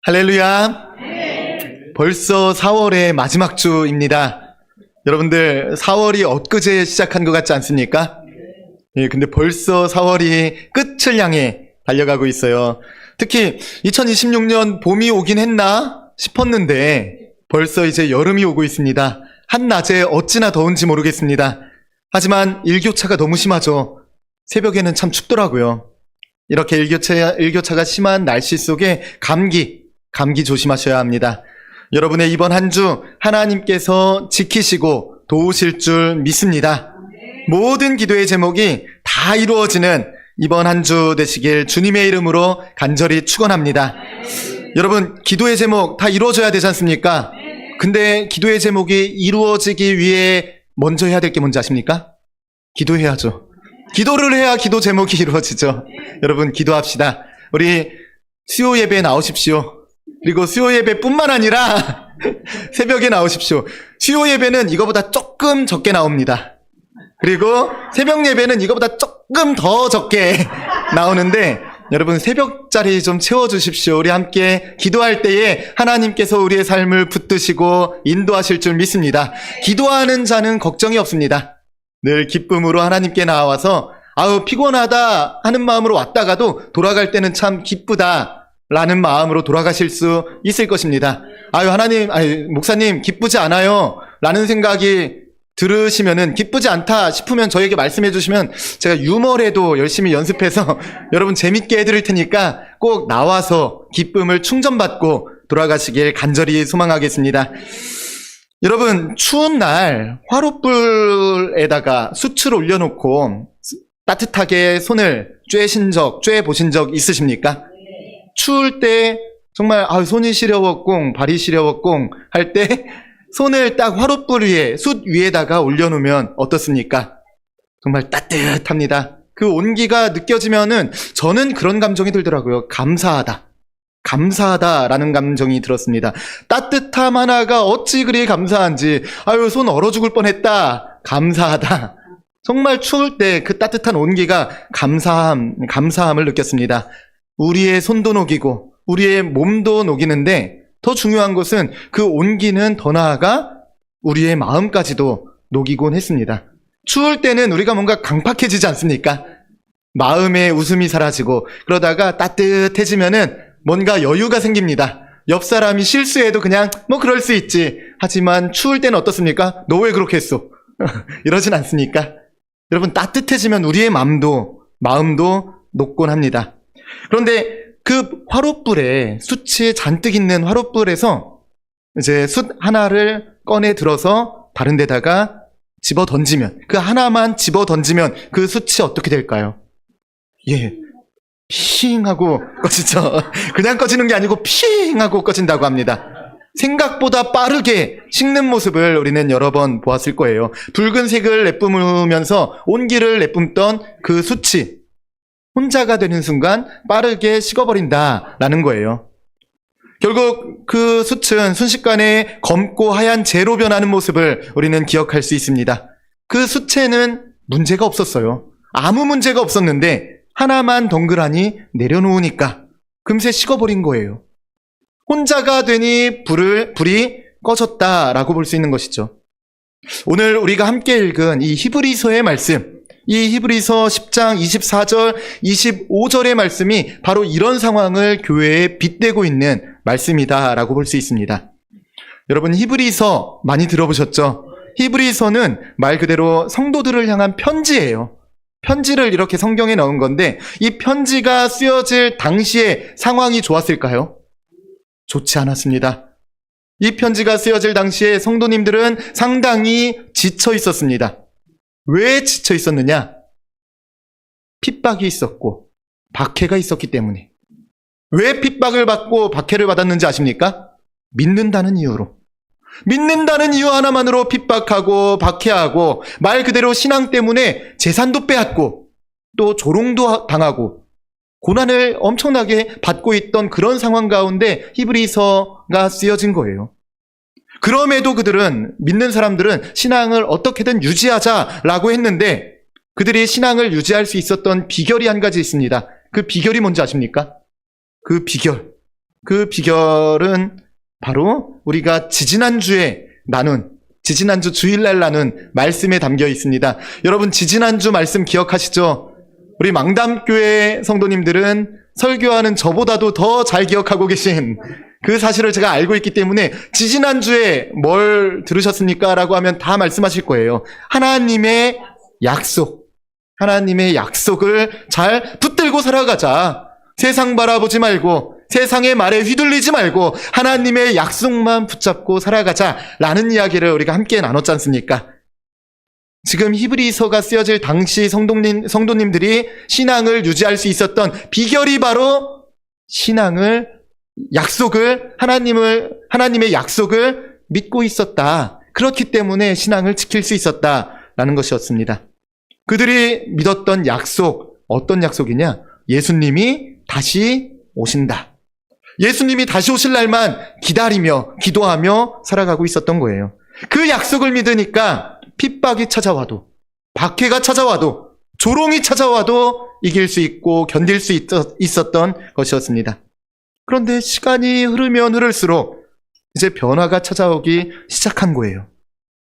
할렐루야. 벌써 4월의 마지막 주입니다. 여러분들 4월이 엊그제 시작한 것 같지 않습니까? 근데 벌써 4월이 끝을 향해 달려가고 있어요. 특히 2026년 봄이 오긴 했나 싶었는데 벌써 이제 여름이 오고 있습니다. 한낮에 어찌나 더운지 모르겠습니다. 하지만 일교차가 너무 심하죠. 새벽에는 참 춥더라고요. 이렇게 일교차가 심한 날씨 속에 감기 조심하셔야 합니다. 여러분의 이번 한 주 하나님께서 지키시고 도우실 줄 믿습니다. 모든 기도의 제목이 다 이루어지는 이번 한 주 되시길 주님의 이름으로 간절히 축원합니다. 여러분, 기도의 제목 다 이루어져야 되지 않습니까? 근데 기도의 제목이 이루어지기 위해 먼저 해야 될 게 뭔지 아십니까? 기도해야죠. 기도를 해야 기도 제목이 이루어지죠. 여러분, 기도합시다. 우리 수요 예배에 나오십시오. 그리고 수요 예배뿐만 아니라 새벽에 나오십시오. 수요 예배는 이거보다 조금 적게 나옵니다. 그리고 새벽 예배는 이거보다 조금 더 적게 나오는데 여러분, 새벽 자리 좀 채워주십시오. 우리 함께 기도할 때에 하나님께서 우리의 삶을 붙드시고 인도하실 줄 믿습니다. 기도하는 자는 걱정이 없습니다. 늘 기쁨으로 하나님께 나와서 아우 피곤하다 하는 마음으로 왔다가도 돌아갈 때는 참 기쁘다 라는 마음으로 돌아가실 수 있을 것입니다. 목사님 기쁘지 않아요 라는 생각이 들으시면은 기쁘지 않다 싶으면 저에게 말씀해 주시면 제가 유머라도 열심히 연습해서 여러분 재밌게 해드릴 테니까 꼭 나와서 기쁨을 충전받고 돌아가시길 간절히 소망하겠습니다. 여러분, 추운 날 화롯불에다가 숯을 올려놓고 따뜻하게 손을 쬐보신 적 있으십니까? 추울 때 정말 손이 시려웠꽁 발이 시려웠꽁 할 때 손을 딱 화롯불 위에 숯 위에다가 올려놓으면 어떻습니까? 정말 따뜻합니다. 그 온기가 느껴지면은 저는 그런 감정이 들더라고요. 감사하다라는 감정이 들었습니다. 따뜻함 하나가 어찌 그리 감사한지. 손 얼어 죽을 뻔했다. 감사하다. 정말 추울 때 그 따뜻한 온기가 감사함을 느꼈습니다. 우리의 손도 녹이고 우리의 몸도 녹이는데 더 중요한 것은 그 온기는 더 나아가 우리의 마음까지도 녹이곤 했습니다. 추울 때는 우리가 뭔가 강팍해지지 않습니까? 마음의 웃음이 사라지고 그러다가 따뜻해지면은 뭔가 여유가 생깁니다. 옆 사람이 실수해도 그냥 그럴 수 있지. 하지만 추울 때는 어떻습니까? 너 왜 그렇게 했어? 이러진 않습니까? 여러분, 따뜻해지면 우리의 마음도 녹곤 합니다. 그런데 그 화롯불에 숯이 잔뜩 있는 화롯불에서 이제 숯 하나를 꺼내 들어서 다른 데다가 집어 던지면, 그 하나만 집어 던지면 그 숯이 어떻게 될까요? 핑 하고 꺼지죠. 그냥 꺼지는 게 아니고 핑 하고 꺼진다고 합니다. 생각보다 빠르게 식는 모습을 우리는 여러 번 보았을 거예요. 붉은색을 내뿜으면서 온기를 내뿜던 그 숯이 혼자가 되는 순간 빠르게 식어버린다라는 거예요. 결국 그 숯은 순식간에 검고 하얀 재로 변하는 모습을 우리는 기억할 수 있습니다. 그 숯에는 문제가 없었어요. 아무 문제가 없었는데 하나만 덩그라니 내려놓으니까 금세 식어버린 거예요. 혼자가 되니 불이 꺼졌다라고 볼 수 있는 것이죠. 오늘 우리가 함께 읽은 이 히브리서의 말씀, 이 히브리서 10장 24절, 25절의 말씀이 바로 이런 상황을 교회에 빗대고 있는 말씀이다라고 볼 수 있습니다. 여러분, 히브리서 많이 들어보셨죠? 히브리서는 말 그대로 성도들을 향한 편지예요. 편지를 이렇게 성경에 넣은 건데 이 편지가 쓰여질 당시에 상황이 좋았을까요? 좋지 않았습니다. 이 편지가 쓰여질 당시에 성도님들은 상당히 지쳐 있었습니다. 왜 지쳐 있었느냐? 핍박이 있었고 박해가 있었기 때문에. 왜 핍박을 받고 박해를 받았는지 아십니까? 믿는다는 이유로. 믿는다는 이유 하나만으로 핍박하고 박해하고 말 그대로 신앙 때문에 재산도 빼앗고 또 조롱도 당하고 고난을 엄청나게 받고 있던 그런 상황 가운데 히브리서가 쓰여진 거예요. 그럼에도 그들은, 믿는 사람들은 신앙을 어떻게든 유지하자라고 했는데 그들이 신앙을 유지할 수 있었던 비결이 한 가지 있습니다. 그 비결이 뭔지 아십니까? 그 그 비결은 바로 우리가 지지난주 주일날 나눈 말씀에 담겨 있습니다. 여러분, 지지난주 말씀 기억하시죠? 우리 망담교회 성도님들은 설교하는 저보다도 더 잘 기억하고 계신 그 사실을 제가 알고 있기 때문에 지지난주에 뭘 들으셨습니까? 라고 하면 다 말씀하실 거예요. 하나님의 약속을 잘 붙들고 살아가자. 세상 바라보지 말고 세상의 말에 휘둘리지 말고 하나님의 약속만 붙잡고 살아가자라는 이야기를 우리가 함께 나눴지 않습니까? 지금 히브리서가 쓰여질 당시 성도님들이 신앙을 유지할 수 있었던 비결이 바로 하나님의 약속을 믿고 있었다. 그렇기 때문에 신앙을 지킬 수 있었다라는 것이었습니다. 그들이 믿었던 약속, 어떤 약속이냐? 예수님이 다시 오신다. 예수님이 다시 오실 날만 기다리며 기도하며 살아가고 있었던 거예요. 그 약속을 믿으니까 핍박이 찾아와도, 박해가 찾아와도, 조롱이 찾아와도 이길 수 있고 견딜 수 있었던 것이었습니다. 그런데 시간이 흐르면 흐를수록 이제 변화가 찾아오기 시작한 거예요.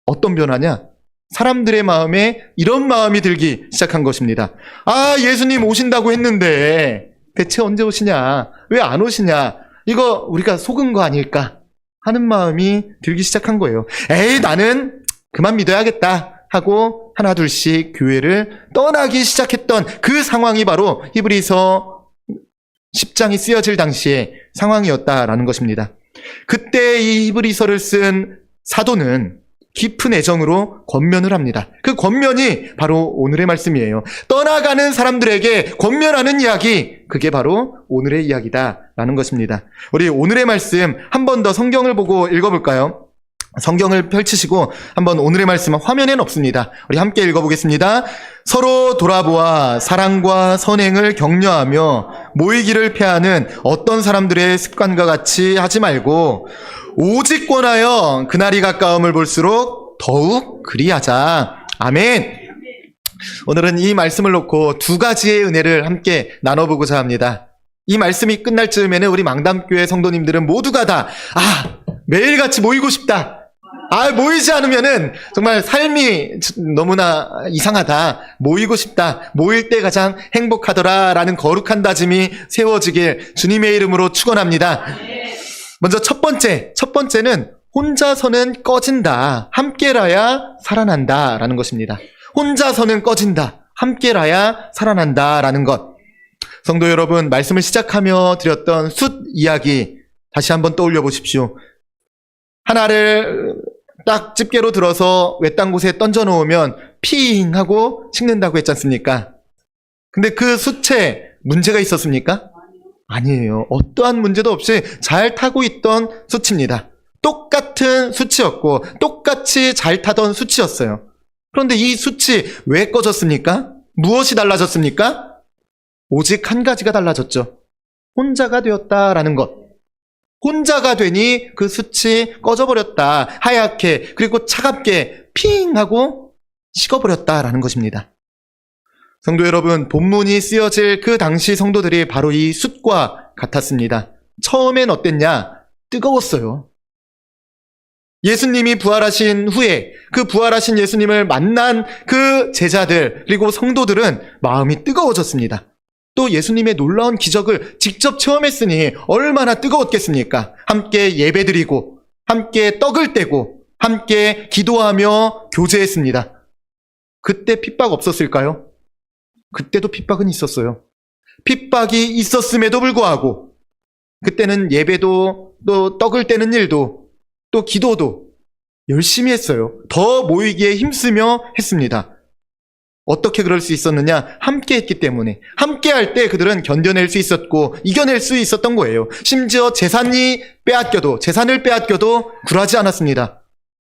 어떤 변화냐? 사람들의 마음에 이런 마음이 들기 시작한 것입니다. 아, 예수님 오신다고 했는데 대체 언제 오시냐? 왜 안 오시냐? 이거 우리가 속은 거 아닐까? 하는 마음이 들기 시작한 거예요. 에이, 나는 그만 믿어야겠다 하고 하나둘씩 교회를 떠나기 시작했던 그 상황이 바로 히브리서 10장이 쓰여질 당시의 상황이었다라는 것입니다. 그때 이 히브리서를 쓴 사도는 깊은 애정으로 권면을 합니다. 그 권면이 바로 오늘의 말씀이에요. 떠나가는 사람들에게 권면하는 이야기, 그게 바로 오늘의 이야기다라는 것입니다. 우리 오늘의 말씀 한 번 더 성경을 보고 읽어볼까요? 성경을 펼치시고 한번 오늘의 말씀은 화면에는 없습니다. 우리 함께 읽어보겠습니다. 서로 돌아보아 사랑과 선행을 격려하며 모이기를 패하는 어떤 사람들의 습관과 같이 하지 말고 오직 권하여 그날이 가까움을 볼수록 더욱 그리하자. 아멘. 오늘은 이 말씀을 놓고 두 가지의 은혜를 함께 나눠보고자 합니다. 이 말씀이 끝날 즈음에는 우리 망담교회 성도님들은 모두가 다 매일같이 모이고 싶다. 모이지 않으면은 정말 삶이 너무나 이상하다. 모이고 싶다. 모일 때 가장 행복하더라라는 거룩한 다짐이 세워지길 주님의 이름으로 축원합니다. 먼저 첫 번째는 혼자서는 꺼진다. 함께라야 살아난다라는 것입니다. 혼자서는 꺼진다. 함께라야 살아난다라는 것. 성도 여러분, 말씀을 시작하며 드렸던 숫 이야기 다시 한번 떠올려 보십시오. 하나를 딱 집게로 들어서 외딴 곳에 던져 놓으면 핑 하고 식는다고 했지 않습니까? 근데 그 숫에 문제가 있었습니까? 아니에요. 어떠한 문제도 없이 잘 타고 있던 숫입니다. 똑같은 숫이었고 똑같이 잘 타던 숫이었어요. 그런데 이 숫이 왜 꺼졌습니까? 무엇이 달라졌습니까? 오직 한 가지가 달라졌죠. 혼자가 되었다라는 것. 혼자가 되니 그 숫이 꺼져버렸다. 하얗게 그리고 차갑게 핑 하고 식어버렸다라는 것입니다. 성도 여러분, 본문이 쓰여질 그 당시 성도들이 바로 이 숫과 같았습니다. 처음엔 어땠냐? 뜨거웠어요. 예수님이 부활하신 후에 그 부활하신 예수님을 만난 그 제자들 그리고 성도들은 마음이 뜨거워졌습니다. 또 예수님의 놀라운 기적을 직접 체험했으니 얼마나 뜨거웠겠습니까? 함께 예배드리고 함께 떡을 떼고 함께 기도하며 교제했습니다. 그때 핍박 없었을까요? 그때도 핍박은 있었어요. 핍박이 있었음에도 불구하고 그때는 예배도 또 떡을 떼는 일도 또 기도도 열심히 했어요. 더 모이기에 힘쓰며 했습니다. 어떻게 그럴 수 있었느냐? 함께 했기 때문에. 함께 할 때 그들은 견뎌낼 수 있었고 이겨낼 수 있었던 거예요. 심지어 재산을 빼앗겨도 굴하지 않았습니다.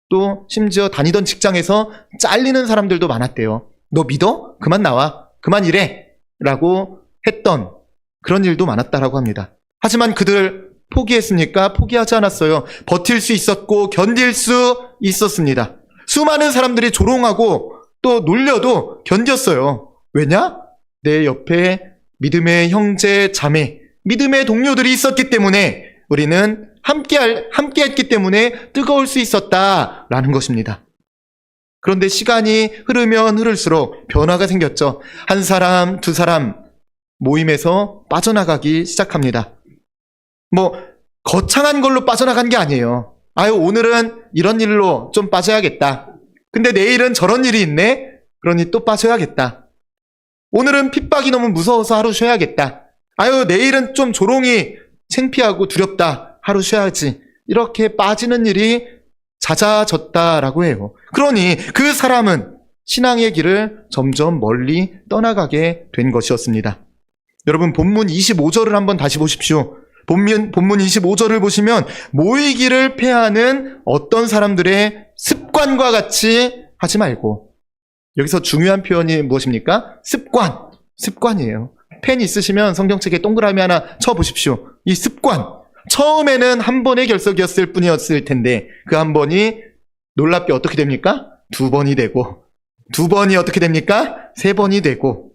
또 심지어 다니던 직장에서 잘리는 사람들도 많았대요. 너 믿어? 그만 나와. 그만 일해. 라고 했던 그런 일도 많았다라고 합니다. 하지만 그들 포기했습니까? 포기하지 않았어요. 버틸 수 있었고 견딜 수 있었습니다. 수많은 사람들이 조롱하고 또 놀려도 견뎠어요. 왜냐? 내 옆에 믿음의 형제, 자매, 믿음의 동료들이 있었기 때문에 우리는 함께 했기 때문에 뜨거울 수 있었다라는 것입니다. 그런데 시간이 흐르면 흐를수록 변화가 생겼죠. 한 사람, 두 사람 모임에서 빠져나가기 시작합니다. 거창한 걸로 빠져나간 게 아니에요. 아유, 오늘은 이런 일로 좀 빠져야겠다. 근데 내일은 저런 일이 있네? 그러니 또 빠져야겠다. 오늘은 핍박이 너무 무서워서 하루 쉬어야겠다. 아유, 내일은 좀 조롱이 창피하고 두렵다. 하루 쉬어야지. 이렇게 빠지는 일이 잦아졌다라고 해요. 그러니 그 사람은 신앙의 길을 점점 멀리 떠나가게 된 것이었습니다. 여러분, 본문 25절을 한번 다시 보십시오. 본문 25절을 보시면 모이기를 패하는 어떤 사람들의 습관과 같이 하지 말고, 여기서 중요한 표현이 무엇입니까? 습관이에요. 펜 있으시면 성경책에 동그라미 하나 쳐보십시오. 이 습관, 처음에는 한 번의 결석이었을 뿐이었을 텐데 그 한 번이 놀랍게 어떻게 됩니까? 두 번이 되고, 두 번이 어떻게 됩니까? 세 번이 되고,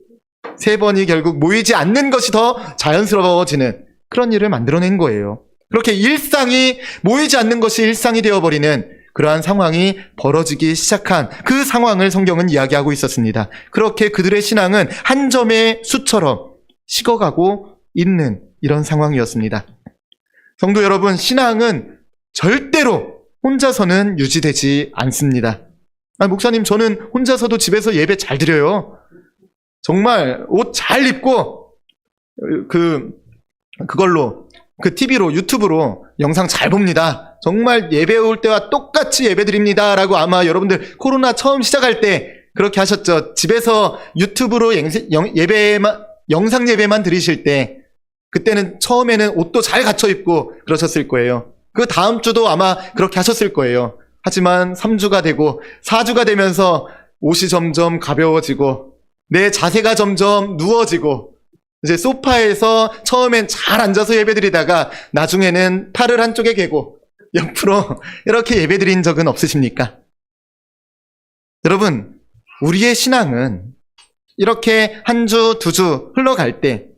세 번이 결국 모이지 않는 것이 더 자연스러워지는 그런 일을 만들어낸 거예요. 그렇게 일상이, 모이지 않는 것이 일상이 되어버리는 그러한 상황이 벌어지기 시작한 그 상황을 성경은 이야기하고 있었습니다. 그렇게 그들의 신앙은 한 점의 숯처럼 식어가고 있는 이런 상황이었습니다. 성도 여러분, 신앙은 절대로 혼자서는 유지되지 않습니다. 목사님, 저는 혼자서도 집에서 예배 잘 드려요. 정말 옷 잘 입고 그걸로 TV로, 유튜브로 영상 잘 봅니다. 정말 예배 올 때와 똑같이 예배 드립니다. 라고 아마 여러분들 코로나 처음 시작할 때 그렇게 하셨죠. 집에서 유튜브로 영상 예배만 드리실 때, 그때는 처음에는 옷도 잘 갖춰 입고 그러셨을 거예요. 그 다음 주도 아마 그렇게 하셨을 거예요. 하지만 3주가 되고 4주가 되면서 옷이 점점 가벼워지고 내 자세가 점점 누워지고, 이제 소파에서 처음엔 잘 앉아서 예배드리다가 나중에는 팔을 한쪽에 개고 옆으로 이렇게 예배드린 적은 없으십니까? 여러분, 우리의 신앙은 이렇게 한 주, 두 주 흘러갈 때,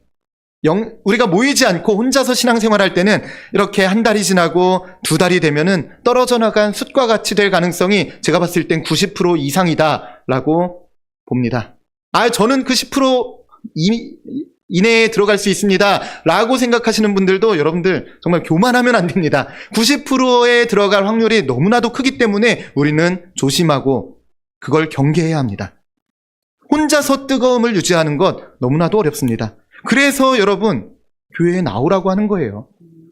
우리가 모이지 않고 혼자서 신앙생활할 때는 이렇게 한 달이 지나고 두 달이 되면은 떨어져 나간 숯과 같이 될 가능성이 제가 봤을 땐 90% 이상이다라고 봅니다. 저는 그 10% 이내에 들어갈 수 있습니다 라고 생각하시는 분들도 여러분들 정말 교만하면 안 됩니다. 90%에 들어갈 확률이 너무나도 크기 때문에 우리는 조심하고 그걸 경계해야 합니다. 혼자서 뜨거움을 유지하는 것 너무나도 어렵습니다. 그래서 여러분, 교회에 나오라고 하는 거예요.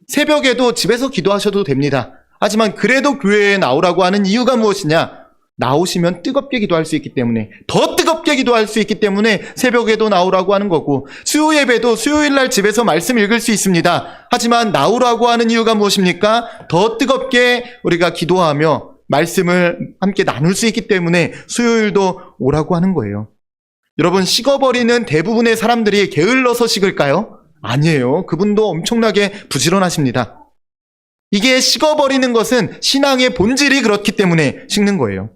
새벽에도 집에서 기도하셔도 됩니다. 하지만 그래도 교회에 나오라고 하는 이유가 무엇이냐? 나오시면 뜨겁게 기도할 수 있기 때문에, 더 뜨겁게 기도할 수 있기 때문에 새벽에도 나오라고 하는 거고, 수요 예배도 수요일날 집에서 말씀 읽을 수 있습니다. 하지만 나오라고 하는 이유가 무엇입니까? 더 뜨겁게 우리가 기도하며 말씀을 함께 나눌 수 있기 때문에 수요일도 오라고 하는 거예요. 여러분, 식어버리는 대부분의 사람들이 게을러서 식을까요? 아니에요. 그분도 엄청나게 부지런하십니다. 이게 식어버리는 것은 신앙의 본질이 그렇기 때문에 식는 거예요.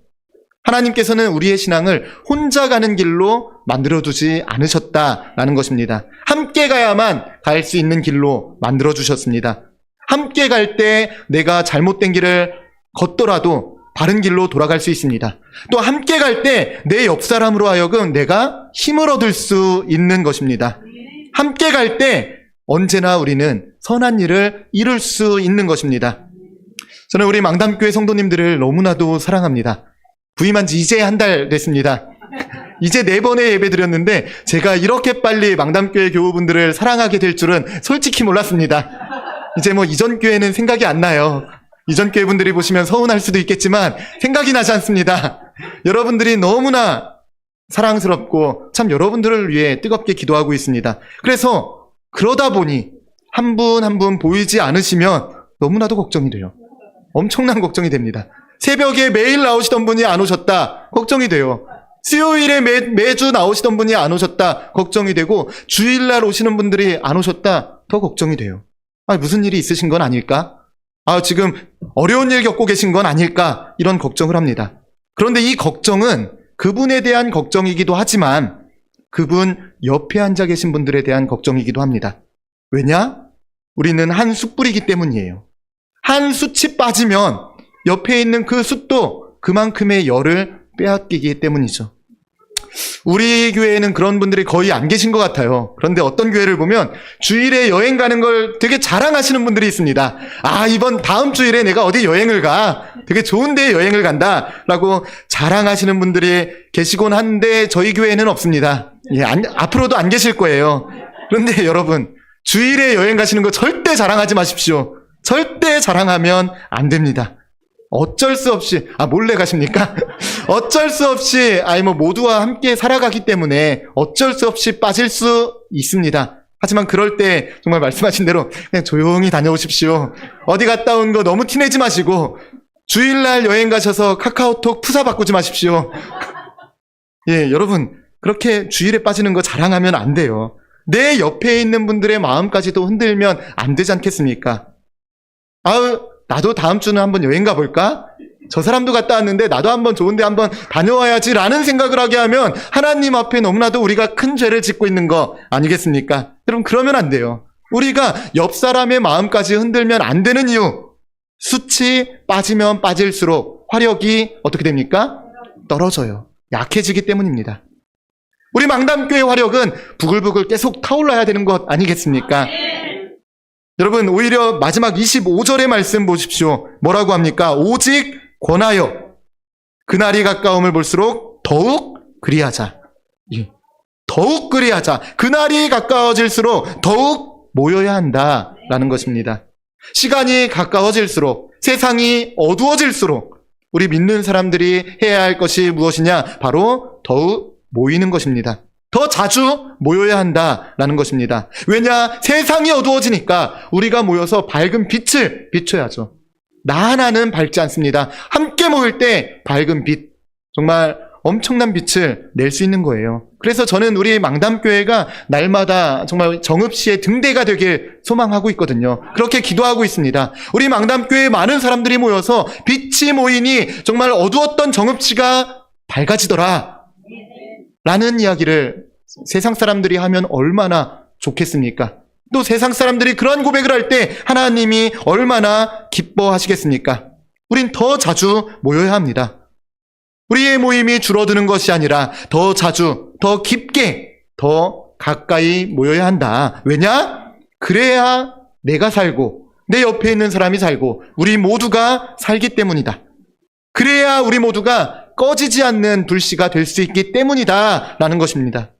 하나님께서는 우리의 신앙을 혼자 가는 길로 만들어두지 않으셨다라는 것입니다. 함께 가야만 갈 수 있는 길로 만들어주셨습니다. 함께 갈 때 내가 잘못된 길을 걷더라도 바른 길로 돌아갈 수 있습니다. 또 함께 갈 때 내 옆 사람으로 하여금 내가 힘을 얻을 수 있는 것입니다. 함께 갈 때 언제나 우리는 선한 일을 이룰 수 있는 것입니다. 저는 우리 망담교회 성도님들을 너무나도 사랑합니다. 부임한 지 이제 한 달 됐습니다. 이제 4번의 예배 드렸는데 제가 이렇게 빨리 망담교회 교우분들을 사랑하게 될 줄은 솔직히 몰랐습니다. 이제 이전 교회는 생각이 안 나요. 이전 교회 분들이 보시면 서운할 수도 있겠지만 생각이 나지 않습니다. 여러분들이 너무나 사랑스럽고 참 여러분들을 위해 뜨겁게 기도하고 있습니다. 그래서 그러다 보니 한 분 한 분 보이지 않으시면 너무나도 걱정이 돼요. 엄청난 걱정이 됩니다. 새벽에 매일 나오시던 분이 안 오셨다, 걱정이 돼요. 수요일에 매주 나오시던 분이 안 오셨다, 걱정이 되고, 주일날 오시는 분들이 안 오셨다, 더 걱정이 돼요. 무슨 일이 있으신 건 아닐까? 지금 어려운 일 겪고 계신 건 아닐까? 이런 걱정을 합니다. 그런데 이 걱정은 그분에 대한 걱정이기도 하지만 그분 옆에 앉아 계신 분들에 대한 걱정이기도 합니다. 왜냐? 우리는 한 숯불이기 때문이에요. 한 숯이 빠지면 옆에 있는 그 숯도 그만큼의 열을 빼앗기기 때문이죠. 우리 교회에는 그런 분들이 거의 안 계신 것 같아요. 그런데 어떤 교회를 보면 주일에 여행 가는 걸 되게 자랑하시는 분들이 있습니다. 아, 다음 주일에 내가 어디 여행을 가. 되게 좋은 데 여행을 간다. 라고 자랑하시는 분들이 계시곤 한데 저희 교회에는 없습니다. 예, 앞으로도 안 계실 거예요. 그런데 여러분, 주일에 여행 가시는 거 절대 자랑하지 마십시오. 절대 자랑하면 안 됩니다. 어쩔 수 없이, 몰래 가십니까? 어쩔 수 없이, 모두와 함께 살아가기 때문에 어쩔 수 없이 빠질 수 있습니다. 하지만 그럴 때 정말 말씀하신 대로 그냥 조용히 다녀오십시오. 어디 갔다 온 거 너무 티내지 마시고, 주일날 여행 가셔서 카카오톡 푸사 바꾸지 마십시오. 예, 여러분, 그렇게 주일에 빠지는 거 자랑하면 안 돼요. 내 옆에 있는 분들의 마음까지도 흔들면 안 되지 않겠습니까? 나도 다음 주는 한번 여행 가볼까? 저 사람도 갔다 왔는데 나도 한번 좋은데 한번 다녀와야지 라는 생각을 하게 하면 하나님 앞에 너무나도 우리가 큰 죄를 짓고 있는 거 아니겠습니까? 여러분, 그러면 안 돼요. 우리가 옆 사람의 마음까지 흔들면 안 되는 이유, 숯이 빠지면 빠질수록 화력이 어떻게 됩니까? 떨어져요. 약해지기 때문입니다. 우리 망담교회 화력은 부글부글 계속 타올라야 되는 것 아니겠습니까? 여러분, 오히려 마지막 25절의 말씀 보십시오. 뭐라고 합니까? 오직 권하여 그날이 가까움을 볼수록 더욱 그리하자. 더욱 그리하자. 그날이 가까워질수록 더욱 모여야 한다라는 것입니다. 시간이 가까워질수록, 세상이 어두워질수록 우리 믿는 사람들이 해야 할 것이 무엇이냐? 바로 더욱 모이는 것입니다. 더 자주 모여야 한다라는 것입니다. 왜냐? 세상이 어두워지니까 우리가 모여서 밝은 빛을 비춰야죠. 나 하나는 밝지 않습니다. 함께 모일 때 밝은 빛, 정말 엄청난 빛을 낼 수 있는 거예요. 그래서 저는 우리 망담교회가 날마다 정말 정읍시의 등대가 되길 소망하고 있거든요. 그렇게 기도하고 있습니다. 우리 망담교회에 많은 사람들이 모여서 빛이 모이니 정말 어두웠던 정읍시가 밝아지더라 라는 이야기를 세상 사람들이 하면 얼마나 좋겠습니까? 또 세상 사람들이 그런 고백을 할 때 하나님이 얼마나 기뻐하시겠습니까? 우린 더 자주 모여야 합니다. 우리의 모임이 줄어드는 것이 아니라 더 자주, 더 깊게, 더 가까이 모여야 한다. 왜냐? 그래야 내가 살고 내 옆에 있는 사람이 살고 우리 모두가 살기 때문이다. 그래야 우리 모두가 꺼지지 않는 불씨가 될 수 있기 때문이다 라는 것입니다.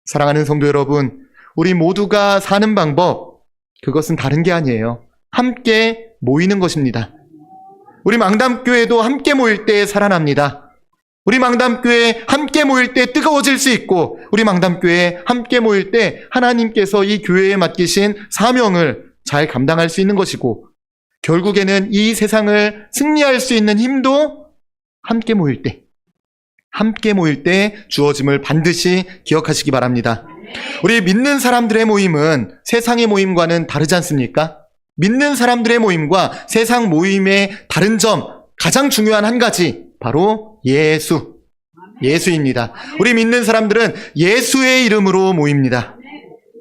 사랑하는 성도 여러분, 우리 모두가 사는 방법, 그것은 다른 게 아니에요. 함께 모이는 것입니다. 우리 망담교회도 함께 모일 때 살아납니다. 우리 망담교회 함께 모일 때 뜨거워질 수 있고, 우리 망담교회 함께 모일 때 하나님께서 이 교회에 맡기신 사명을 잘 감당할 수 있는 것이고, 결국에는 이 세상을 승리할 수 있는 힘도 함께 모일 때 주어짐을 반드시 기억하시기 바랍니다. 우리 믿는 사람들의 모임은 세상의 모임과는 다르지 않습니까? 믿는 사람들의 모임과 세상 모임의 다른 점, 가장 중요한 한 가지, 바로 예수입니다. 우리 믿는 사람들은 예수의 이름으로 모입니다.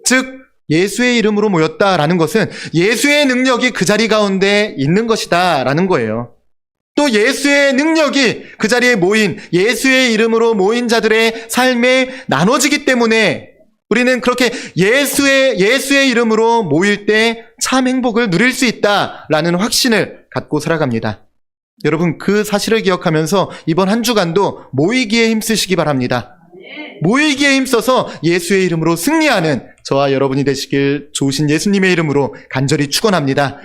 즉, 예수의 이름으로 모였다라는 것은 예수의 능력이 그 자리 가운데 있는 것이다 라는 거예요. 또 예수의 능력이 그 자리에 모인, 예수의 이름으로 모인 자들의 삶에 나눠지기 때문에 우리는 그렇게 예수의 이름으로 모일 때 참 행복을 누릴 수 있다라는 확신을 갖고 살아갑니다. 여러분, 그 사실을 기억하면서 이번 한 주간도 모이기에 힘쓰시기 바랍니다. 모이기에 힘써서 예수의 이름으로 승리하는 저와 여러분이 되시길 좋으신 예수님의 이름으로 간절히 축원합니다.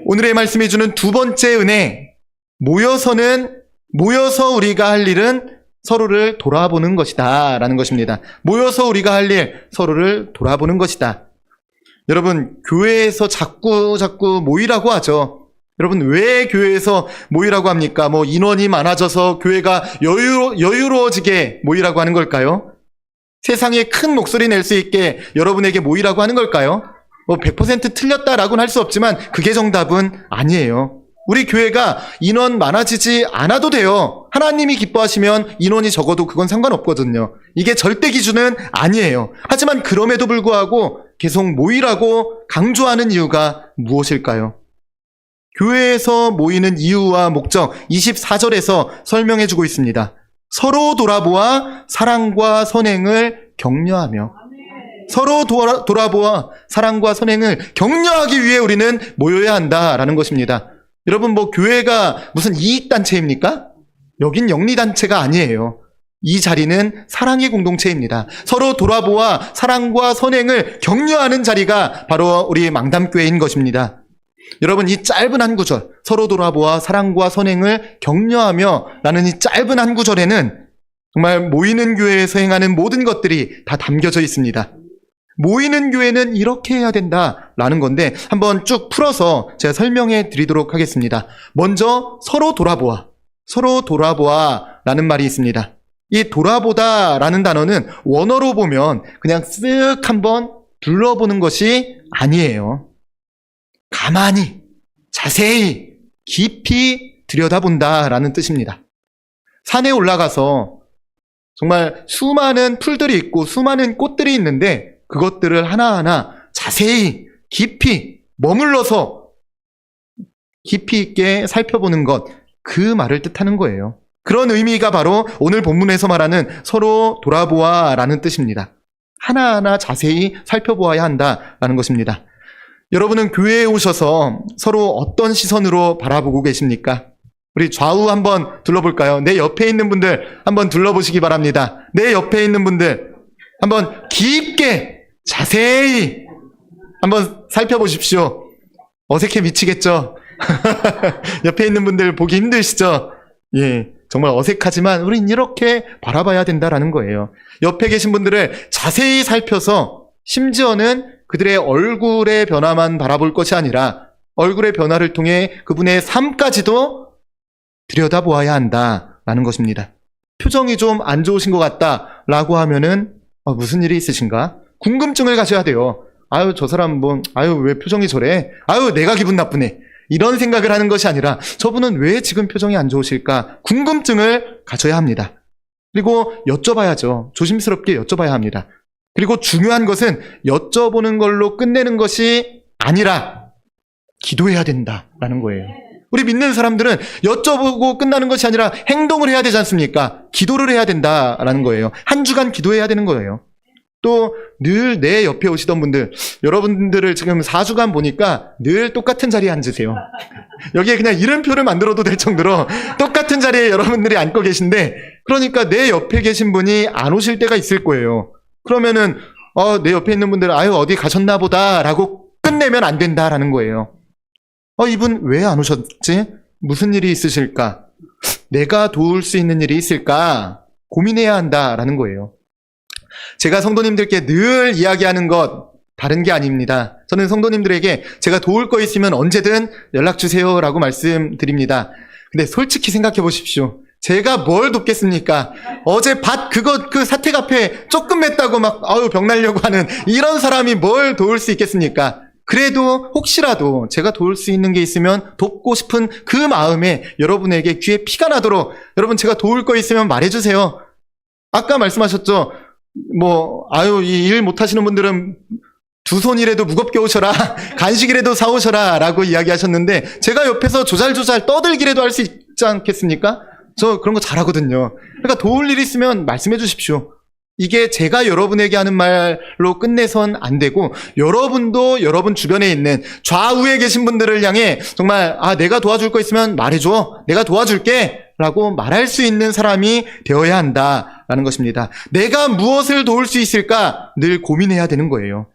오늘의 말씀이 주는 두 번째 은혜, 모여서 우리가 할 일은 서로를 돌아보는 것이다 라는 것입니다. 모여서 우리가 할 일, 서로를 돌아보는 것이다. 여러분, 교회에서 자꾸 모이라고 하죠. 여러분, 왜 교회에서 모이라고 합니까? 인원이 많아져서 교회가 여유로워지게 모이라고 하는 걸까요? 세상에 큰 목소리 낼 수 있게 여러분에게 모이라고 하는 걸까요? 100% 틀렸다라고는 할 수 없지만 그게 정답은 아니에요. 우리 교회가 인원 많아지지 않아도 돼요. 하나님이 기뻐하시면 인원이 적어도 그건 상관없거든요. 이게 절대 기준은 아니에요. 하지만 그럼에도 불구하고 계속 모이라고 강조하는 이유가 무엇일까요? 교회에서 모이는 이유와 목적 24절에서 설명해 주고 있습니다. 서로 돌아보아 사랑과 선행을 격려하며, 서로 돌아보아 사랑과 선행을 격려하기 위해 우리는 모여야 한다라는 것입니다. 여러분, 뭐 교회가 무슨 이익단체입니까? 여긴 영리단체가 아니에요. 이 자리는 사랑의 공동체입니다. 서로 돌아보아 사랑과 선행을 격려하는 자리가 바로 우리 망담교회인 것입니다. 여러분, 이 짧은 한 구절, 서로 돌아보아 사랑과 선행을 격려하며 라는 이 짧은 한 구절에는 정말 모이는 교회에서 행하는 모든 것들이 다 담겨져 있습니다. 모이는 교회는 이렇게 해야 된다라는 건데 한번 쭉 풀어서 제가 설명해 드리도록 하겠습니다. 먼저 서로 돌아보아 라는 말이 있습니다. 이 돌아보다라는 단어는 원어로 보면 그냥 쓱 한번 둘러보는 것이 아니에요. 가만히, 자세히, 깊이 들여다본다라는 뜻입니다. 산에 올라가서 정말 수많은 풀들이 있고 수많은 꽃들이 있는데 그것들을 하나하나 자세히, 깊이, 머물러서 깊이 있게 살펴보는 것, 그 말을 뜻하는 거예요. 그런 의미가 바로 오늘 본문에서 말하는 서로 돌아보아 라는 뜻입니다. 하나하나 자세히 살펴보아야 한다라는 것입니다. 여러분은 교회에 오셔서 서로 어떤 시선으로 바라보고 계십니까? 우리 좌우 한번 둘러볼까요? 내 옆에 있는 분들 한번 둘러보시기 바랍니다. 내 옆에 있는 분들 한번 깊게 자세히 한번 살펴보십시오. 어색해 미치겠죠? 옆에 있는 분들 보기 힘드시죠? 예, 정말 어색하지만 우린 이렇게 바라봐야 된다라는 거예요. 옆에 계신 분들을 자세히 살펴서 심지어는 그들의 얼굴의 변화만 바라볼 것이 아니라 얼굴의 변화를 통해 그분의 삶까지도 들여다보아야 한다라는 것입니다. 표정이 좀 안 좋으신 것 같다라고 하면은 무슨 일이 있으신가? 궁금증을 가져야 돼요. 아유, 저 사람 왜 표정이 저래? 아유, 내가 기분 나쁘네. 이런 생각을 하는 것이 아니라 저분은 왜 지금 표정이 안 좋으실까? 궁금증을 가져야 합니다. 그리고 여쭤봐야죠. 조심스럽게 여쭤봐야 합니다. 그리고 중요한 것은 여쭤보는 걸로 끝내는 것이 아니라 기도해야 된다라는 거예요. 우리 믿는 사람들은 여쭤보고 끝나는 것이 아니라 행동을 해야 되지 않습니까? 기도를 해야 된다라는 거예요. 한 주간 기도해야 되는 거예요. 또 늘 내 옆에 오시던 분들, 여러분들을 지금 4주간 보니까 늘 똑같은 자리에 앉으세요. 여기에 그냥 이름표를 만들어도 될 정도로 똑같은 자리에 여러분들이 앉고 계신데, 그러니까 내 옆에 계신 분이 안 오실 때가 있을 거예요. 그러면은 내 옆에 있는 분들은 어디 가셨나 보다라고 끝내면 안 된다라는 거예요. 이분 왜 안 오셨지? 무슨 일이 있으실까? 내가 도울 수 있는 일이 있을까? 고민해야 한다라는 거예요. 제가 성도님들께 늘 이야기하는 것 다른 게 아닙니다. 저는 성도님들에게 제가 도울 거 있으면 언제든 연락 주세요라고 말씀드립니다. 근데 솔직히 생각해 보십시오. 제가 뭘 돕겠습니까? 어제 그 사택 앞에 조금 맸다고 병 날려고 하는 이런 사람이 뭘 도울 수 있겠습니까? 그래도 혹시라도 제가 도울 수 있는 게 있으면 돕고 싶은 그 마음에 여러분에게 귀에 피가 나도록, 여러분 제가 도울 거 있으면 말해주세요. 아까 말씀하셨죠? 이 일 못하시는 분들은 두 손이라도 무겁게 오셔라, 간식이라도 사오셔라 라고 이야기하셨는데, 제가 옆에서 조잘조잘 떠들기라도 할 수 있지 않겠습니까? 저 그런 거 잘하거든요. 그러니까 도울 일 있으면 말씀해 주십시오. 이게 제가 여러분에게 하는 말로 끝내선 안 되고, 여러분도 여러분 주변에 있는 좌우에 계신 분들을 향해 정말 내가 도와줄 거 있으면 말해줘, 내가 도와줄게 라고 말할 수 있는 사람이 되어야 한다라는 것입니다. 내가 무엇을 도울 수 있을까 늘 고민해야 되는 거예요.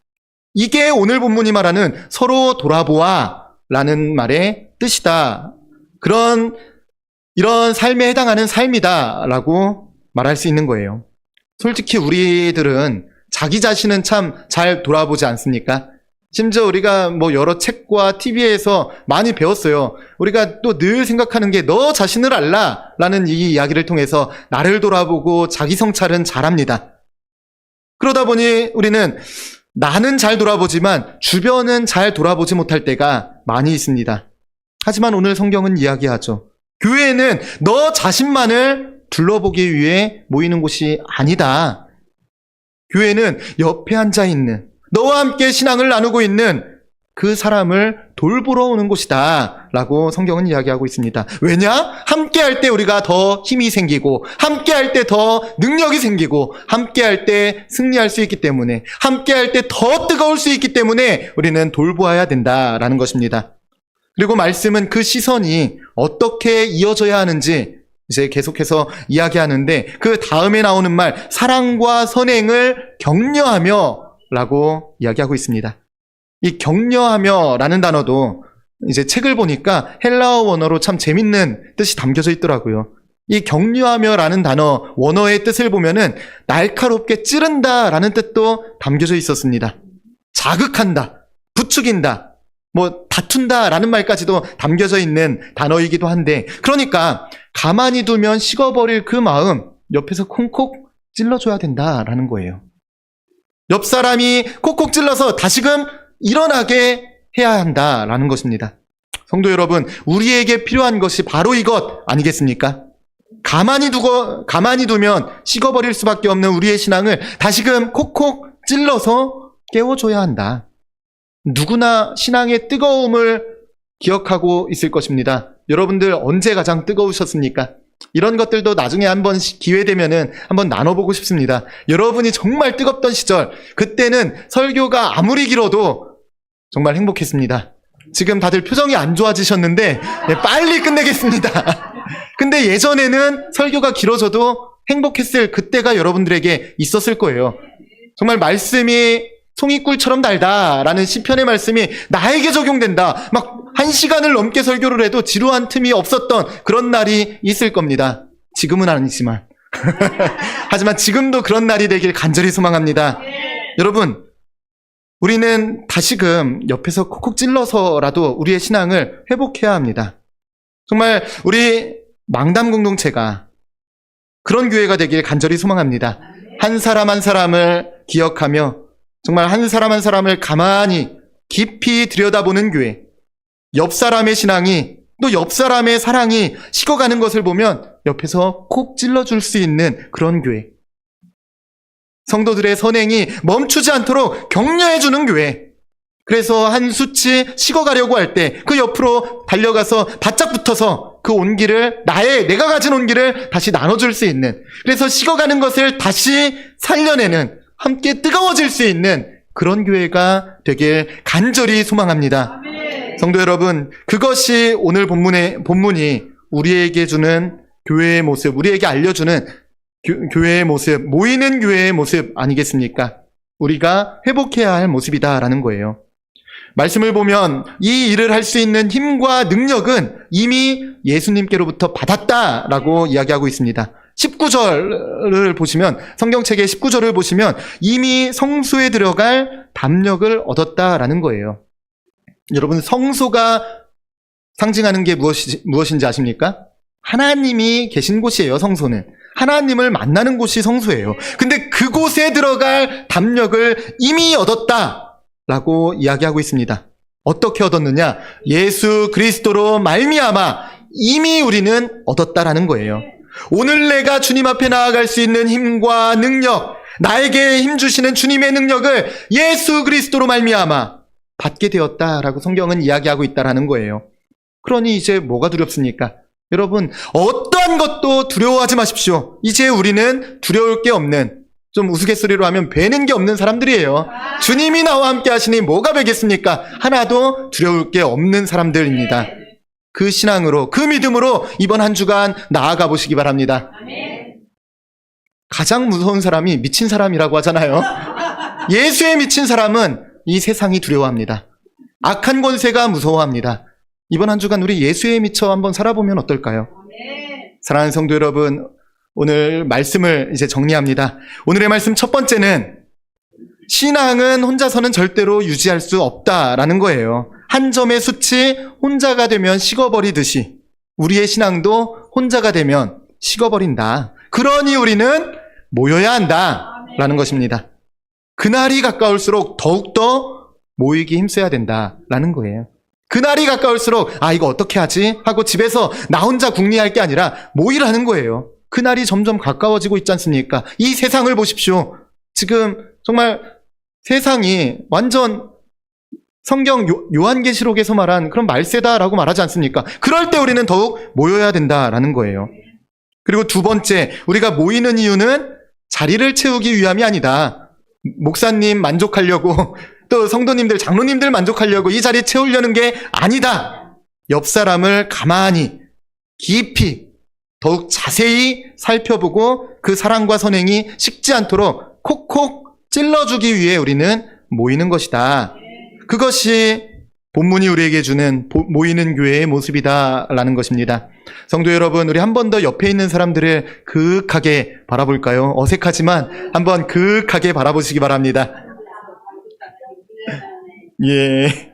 이게 오늘 본문이 말하는 서로 돌아보아 라는 말의 뜻이다. 이런 삶에 해당하는 삶이다 라고 말할 수 있는 거예요. 솔직히 우리들은 자기 자신은 참 잘 돌아보지 않습니까? 심지어 우리가 여러 책과 TV에서 많이 배웠어요. 우리가 또 늘 생각하는 게 너 자신을 알라 라는 이 이야기를 통해서 나를 돌아보고 자기 성찰은 잘합니다. 그러다 보니 우리는 나는 잘 돌아보지만 주변은 잘 돌아보지 못할 때가 많이 있습니다. 하지만 오늘 성경은 이야기하죠. 교회는 너 자신만을 둘러보기 위해 모이는 곳이 아니다. 교회는 옆에 앉아있는, 너와 함께 신앙을 나누고 있는 그 사람을 돌보러 오는 곳이다 라고 성경은 이야기하고 있습니다. 왜냐? 함께 할 때 우리가 더 힘이 생기고, 함께 할 때 더 능력이 생기고, 함께 할 때 승리할 수 있기 때문에, 함께 할 때 더 뜨거울 수 있기 때문에 우리는 돌보아야 된다라는 것입니다. 그리고 말씀은 그 시선이 어떻게 이어져야 하는지 이제 계속해서 이야기하는데, 그 다음에 나오는 말, 사랑과 선행을 격려하며 라고 이야기하고 있습니다. 이 격려하며 라는 단어도 이제 책을 보니까 헬라어 원어로 참 재밌는 뜻이 담겨져 있더라고요. 이 격려하며 라는 단어 원어의 뜻을 보면은 날카롭게 찌른다 라는 뜻도 담겨져 있었습니다. 자극한다, 부추긴다, 뭐 다툰다 라는 말까지도 담겨져 있는 단어이기도 한데, 그러니까 가만히 두면 식어버릴 그 마음 옆에서 콩콕 찔러줘야 된다라는 거예요. 옆 사람이 콕콕 찔러서 다시금 일어나게 해야 한다라는 것입니다. 성도 여러분, 우리에게 필요한 것이 바로 이것 아니겠습니까? 가만히 두면 식어버릴 수밖에 없는 우리의 신앙을 다시금 콕콕 찔러서 깨워줘야 한다. 누구나 신앙의 뜨거움을 기억하고 있을 것입니다. 여러분들 언제 가장 뜨거우셨습니까? 이런 것들도 나중에 한번 기회 되면은 한번 나눠보고 싶습니다. 여러분이 정말 뜨겁던 시절, 그때는 설교가 아무리 길어도 정말 행복했습니다. 지금 다들 표정이 안 좋아지셨는데 빨리 끝내겠습니다. 근데 예전에는 설교가 길어져도 행복했을 그때가 여러분들에게 있었을 거예요. 정말 말씀이 송이꿀처럼 달다라는 시편의 말씀이 나에게 적용된다. 막 1시간을 넘게 설교를 해도 지루한 틈이 없었던 그런 날이 있을 겁니다. 지금은 아니지만. 하지만 지금도 그런 날이 되길 간절히 소망합니다. 여러분, 우리는 다시금 옆에서 콕콕 찔러서라도 우리의 신앙을 회복해야 합니다. 정말 우리 망담 공동체가 그런 교회가 되길 간절히 소망합니다. 한 사람 한 사람을 기억하며 정말 한 사람을 가만히 깊이 들여다보는 교회, 옆 사람의 신앙이, 또 옆 사람의 사랑이 식어가는 것을 보면 옆에서 콕 찔러줄 수 있는 그런 교회, 성도들의 선행이 멈추지 않도록 격려해주는 교회. 그래서 한 수치 식어가려고 할 때 그 옆으로 달려가서 바짝 붙어서 그 온기를, 내가 가진 온기를 다시 나눠줄 수 있는, 그래서 식어가는 것을 다시 살려내는, 함께 뜨거워질 수 있는 그런 교회가 되길 간절히 소망합니다. 아멘. 성도 여러분, 그것이 오늘 본문이 우리에게 주는 교회의 모습, 우리에게 알려주는 교회의 모습, 모이는 교회의 모습 아니겠습니까? 우리가 회복해야 할 모습이다라는 거예요. 말씀을 보면 이 일을 할 수 있는 힘과 능력은 이미 예수님께로부터 받았다라고 이야기하고 있습니다. 19절을 보시면, 성경책의 19절을 보시면 이미 성소에 들어갈 담력을 얻었다라는 거예요. 여러분, 성소가 상징하는 게 무엇인지 아십니까? 하나님이 계신 곳이에요. 성소는 하나님을 만나는 곳이 성소예요. 근데 그곳에 들어갈 담력을 이미 얻었다라고 이야기하고 있습니다. 어떻게 얻었느냐? 예수 그리스도로 말미암아 이미 우리는 얻었다라는 거예요. 오늘 내가 주님 앞에 나아갈 수 있는 힘과 능력, 나에게 힘 주시는 주님의 능력을 예수 그리스도로 말미암아 받게 되었다라고 성경은 이야기하고 있다라는 거예요. 그러니 이제 뭐가 두렵습니까? 여러분, 어떠한 것도 두려워하지 마십시오. 이제 우리는 두려울 게 없는, 좀 우스갯소리로 하면 배는 게 없는 사람들이에요. 주님이 나와 함께 하시니 뭐가 배겠습니까? 하나도 두려울 게 없는 사람들입니다. 그 신앙으로, 그 믿음으로 이번 한 주간 나아가 보시기 바랍니다. 가장 무서운 사람이 미친 사람이라고 하잖아요. 예수에 미친 사람은 이 세상이 두려워합니다. 악한 권세가 무서워합니다. 이번 한 주간 우리 예수에 미쳐 한번 살아보면 어떨까요? 사랑하는 성도 여러분, 오늘 말씀을 이제 정리합니다. 오늘의 말씀 첫 번째는 신앙은 혼자서는 절대로 유지할 수 없다라는 거예요. 한 점의 숯이 혼자가 되면 식어버리듯이 우리의 신앙도 혼자가 되면 식어버린다. 그러니 우리는 모여야 한다라는 것입니다. 그날이 가까울수록 더욱더 모이기 힘써야 된다라는 거예요. 그날이 가까울수록 이거 어떻게 하지? 하고 집에서 나 혼자 궁리할 게 아니라 모이라는 거예요. 그날이 점점 가까워지고 있지 않습니까? 이 세상을 보십시오. 지금 정말 세상이 완전 성경 요한계시록에서 말한 그런 말세다라고 말하지 않습니까? 그럴 때 우리는 더욱 모여야 된다라는 거예요. 그리고 두 번째, 우리가 모이는 이유는 자리를 채우기 위함이 아니다. 목사님 만족하려고 또 성도님들, 장로님들 만족하려고 이 자리 채우려는 게 아니다. 옆 사람을 가만히 깊이 더욱 자세히 살펴보고 그 사랑과 선행이 식지 않도록 콕콕 찔러주기 위해 우리는 모이는 것이다. 그것이 본문이 우리에게 주는 모이는 교회의 모습이다라는 것입니다. 성도 여러분, 우리 한 번 더 옆에 있는 사람들을 그윽하게 바라볼까요? 어색하지만 한번 그윽하게 바라보시기 바랍니다. 예.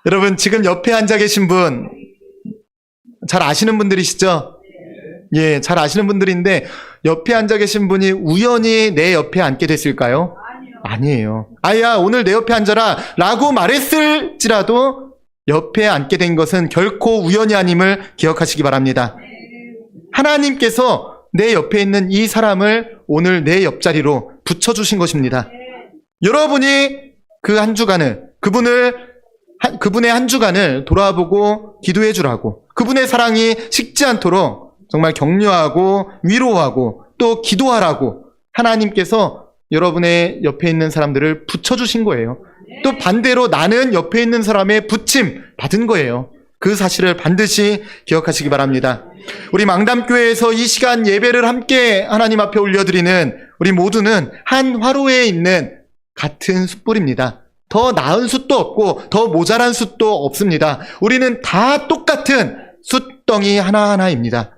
여러분, 지금 옆에 앉아 계신 분, 잘 아시는 분들이시죠? 예, 잘 아시는 분들인데, 옆에 앉아 계신 분이 우연히 내 옆에 앉게 됐을까요? 아니에요. 아야, 오늘 내 옆에 앉아라 라고 말했을지라도 옆에 앉게 된 것은 결코 우연이 아님을 기억하시기 바랍니다. 하나님께서 내 옆에 있는 이 사람을 오늘 내 옆자리로 붙여주신 것입니다. 여러분이 그 한 주간을, 그분의 한 주간을 돌아보고 기도해 주라고, 그분의 사랑이 식지 않도록 정말 격려하고 위로하고 또 기도하라고 하나님께서 여러분의 옆에 있는 사람들을 붙여주신 거예요. 또 반대로 나는 옆에 있는 사람의 붙임 받은 거예요. 그 사실을 반드시 기억하시기 바랍니다. 우리 망담교회에서 이 시간 예배를 함께 하나님 앞에 올려드리는 우리 모두는 한 화로에 있는 같은 숯불입니다. 더 나은 숯도 없고 더 모자란 숯도 없습니다. 우리는 다 똑같은 숯덩이 하나하나입니다.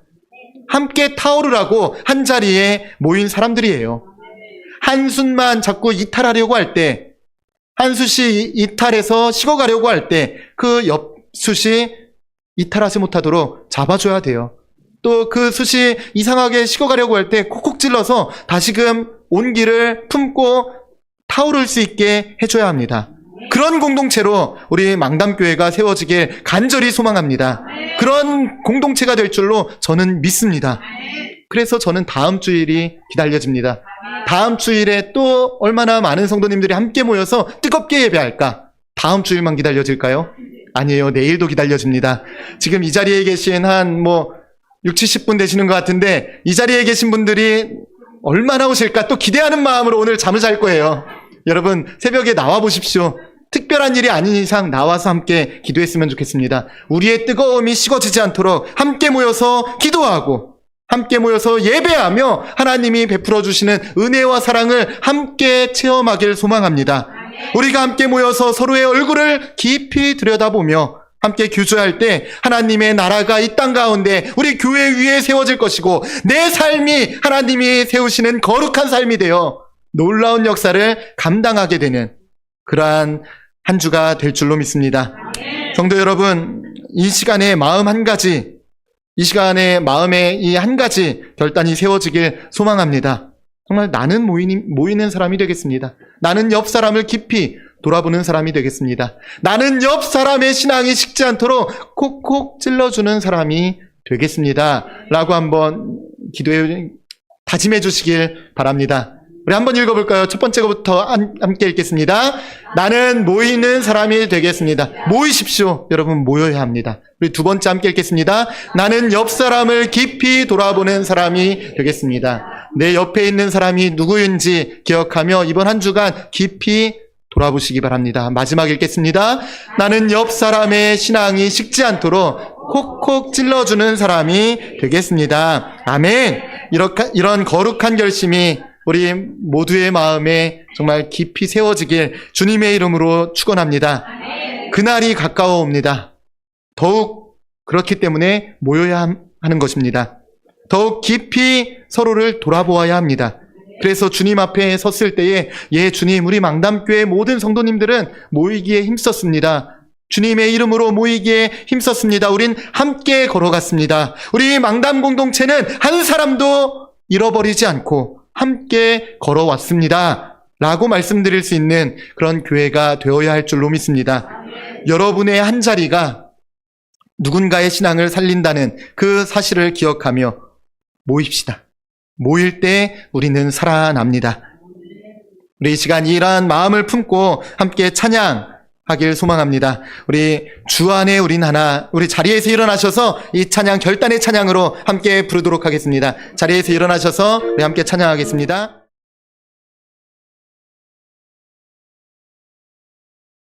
함께 타오르라고 한 자리에 모인 사람들이에요. 한 숯만 자꾸 이탈하려고 할 때, 한 숯이 이탈해서 식어가려고 할 때 그 옆 숯이 이탈하지 못하도록 잡아줘야 돼요. 또 그 숯이 이상하게 식어가려고 할 때 콕콕 찔러서 다시금 온기를 품고 타오를 수 있게 해줘야 합니다. 그런 공동체로 우리 망담교회가 세워지길 간절히 소망합니다. 그런 공동체가 될 줄로 저는 믿습니다. 그래서 저는 다음 주일이 기다려집니다. 다음 주일에 또 얼마나 많은 성도님들이 함께 모여서 뜨겁게 예배할까? 다음 주일만 기다려질까요? 아니에요. 내일도 기다려집니다. 지금 이 자리에 계신 한 6, 70분 되시는 것 같은데 이 자리에 계신 분들이 얼마나 오실까? 또 기대하는 마음으로 오늘 잠을 잘 거예요. 여러분, 새벽에 나와 보십시오. 특별한 일이 아닌 이상 나와서 함께 기도했으면 좋겠습니다. 우리의 뜨거움이 식어지지 않도록 함께 모여서 기도하고 함께 모여서 예배하며 하나님이 베풀어 주시는 은혜와 사랑을 함께 체험하길 소망합니다. 우리가 함께 모여서 서로의 얼굴을 깊이 들여다보며 함께 교주할 때 하나님의 나라가 이 땅 가운데 우리 교회 위에 세워질 것이고 내 삶이 하나님이 세우시는 거룩한 삶이 되어 놀라운 역사를 감당하게 되는 그러한 한 주가 될 줄로 믿습니다. 성도 여러분, 이 시간에 마음 한 가지, 이 시간에 마음에 이 한 가지 결단이 세워지길 소망합니다. 정말 나는 모이는 사람이 되겠습니다. 나는 옆 사람을 깊이 돌아보는 사람이 되겠습니다. 나는 옆 사람의 신앙이 식지 않도록 콕콕 찔러주는 사람이 되겠습니다. 라고 한번 다짐해 주시길 바랍니다. 우리 한번 읽어볼까요? 첫 번째 것부터 함께 읽겠습니다. 나는 모이는 사람이 되겠습니다. 모이십시오. 여러분, 모여야 합니다. 우리 두 번째 함께 읽겠습니다. 나는 옆 사람을 깊이 돌아보는 사람이 되겠습니다. 내 옆에 있는 사람이 누구인지 기억하며 이번 한 주간 깊이 돌아보시기 바랍니다. 마지막 읽겠습니다. 나는 옆 사람의 신앙이 식지 않도록 콕콕 찔러주는 사람이 되겠습니다. 아멘. 이런 거룩한 결심이 우리 모두의 마음에 정말 깊이 세워지길 주님의 이름으로 축원합니다. 그날이 가까워옵니다. 더욱 그렇기 때문에 모여야 하는 것입니다. 더욱 깊이 서로를 돌아보아야 합니다. 그래서 주님 앞에 섰을 때에 주님, 우리 망담교회 모든 성도님들은 모이기에 힘썼습니다. 주님의 이름으로 모이기에 힘썼습니다. 우린 함께 걸어갔습니다. 우리 망담 공동체는 한 사람도 잃어버리지 않고 함께 걸어왔습니다. 라고 말씀드릴 수 있는 그런 교회가 되어야 할 줄로 믿습니다. 여러분의 한 자리가 누군가의 신앙을 살린다는 그 사실을 기억하며 모입시다. 모일 때 우리는 살아납니다. 우리 이 시간 이러한 마음을 품고 함께 찬양하길 소망합니다. 우리 주 안에 우린 하나, 우리 자리에서 일어나셔서 이 찬양 결단의 찬양으로 함께 부르도록 하겠습니다. 자리에서 일어나셔서 우리 함께 찬양하겠습니다.